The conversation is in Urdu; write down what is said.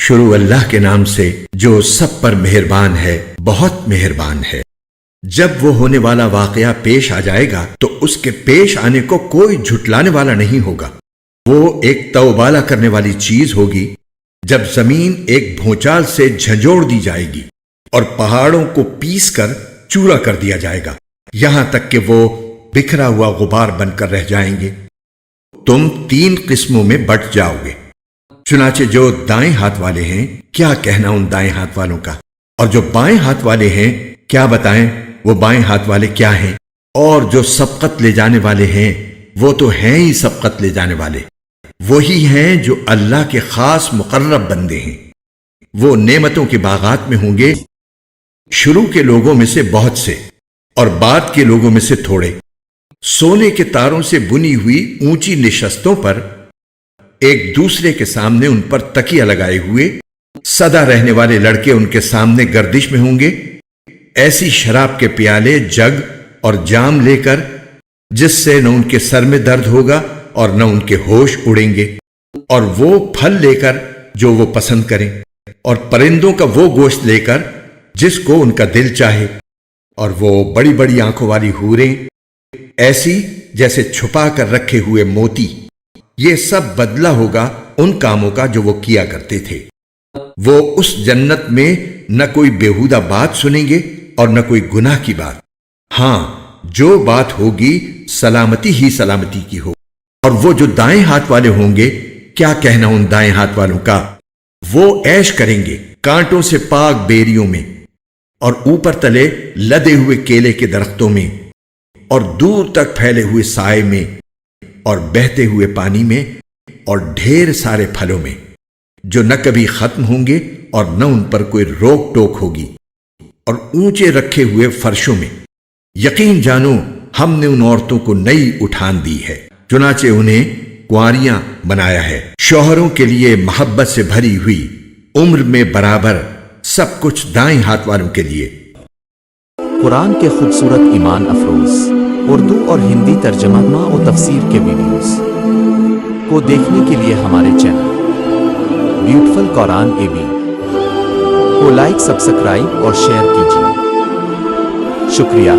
شروع اللہ کے نام سے جو سب پر مہربان ہے، بہت مہربان ہے۔ جب وہ ہونے والا واقعہ پیش آ جائے گا تو اس کے پیش آنے کو کوئی جھٹلانے والا نہیں ہوگا۔ وہ ایک توبالا کرنے والی چیز ہوگی جب زمین ایک بھونچال سے جھنجھوڑ دی جائے گی اور پہاڑوں کو پیس کر چورا کر دیا جائے گا، یہاں تک کہ وہ بکھرا ہوا غبار بن کر رہ جائیں گے۔ تم 3 قسموں میں بٹ جاؤ گے۔ چنانچہ جو دائیں ہاتھ والے ہیں، کیا کہنا ان دائیں ہاتھ والوں کا، اور جو بائیں ہاتھ والے ہیں کیا بتائیں وہ بائیں ہاتھ والے کیا ہیں، اور جو سبقت لے جانے والے ہیں وہ تو ہیں ہی سبقت لے جانے والے، وہی ہیں جو اللہ کے خاص مقرب بندے ہیں۔ وہ نعمتوں کے باغات میں ہوں گے، شروع کے لوگوں میں سے بہت سے اور بعد کے لوگوں میں سے تھوڑے، سونے کے تاروں سے بنی ہوئی اونچی نشستوں پر، ایک دوسرے کے سامنے ان پر تکیہ لگائے ہوئے، سدا رہنے والے لڑکے ان کے سامنے گردش میں ہوں گے، ایسی شراب کے پیالے، جگ اور جام لے کر جس سے نہ ان کے سر میں درد ہوگا اور نہ ان کے ہوش اڑیں گے، اور وہ پھل لے کر جو وہ پسند کریں، اور پرندوں کا وہ گوشت لے کر جس کو ان کا دل چاہے، اور وہ بڑی بڑی آنکھوں والی حوریں، ایسی جیسے چھپا کر رکھے ہوئے موتی۔ یہ سب بدلہ ہوگا ان کاموں کا جو وہ کیا کرتے تھے۔ وہ اس جنت میں نہ کوئی بیہودہ بات سنیں گے اور نہ کوئی گناہ کی بات۔ ہاں، جو بات ہوگی سلامتی ہی سلامتی کی ہو۔ اور وہ جو دائیں ہاتھ والے ہوں گے، کیا کہنا ان دائیں ہاتھ والوں کا، وہ عیش کریں گے کانٹوں سے پاک بیریوں میں، اور اوپر تلے لدے ہوئے کیلے کے درختوں میں، اور دور تک پھیلے ہوئے سائے میں، اور بہتے ہوئے پانی میں، اور ڈھیر سارے پھلوں میں جو نہ کبھی ختم ہوں گے اور نہ ان پر کوئی روک ٹوک ہوگی، اور اونچے رکھے ہوئے فرشوں میں۔ یقین جانو ہم نے ان عورتوں کو نئی اٹھان دی ہے، چنانچہ انہیں کنواریاں بنایا ہے، شوہروں کے لیے محبت سے بھری ہوئی، عمر میں برابر، سب کچھ دائیں ہاتھ والوں کے لیے۔ قرآن کے خوبصورت ایمان افروز اردو اور ہندی ترجمہ و تفسیر کے ویڈیوز کو دیکھنے کے لیے ہمارے چینل بیوٹیفل قرآن AB کو لائک، سبسکرائب اور شیئر کیجیے۔ شکریہ۔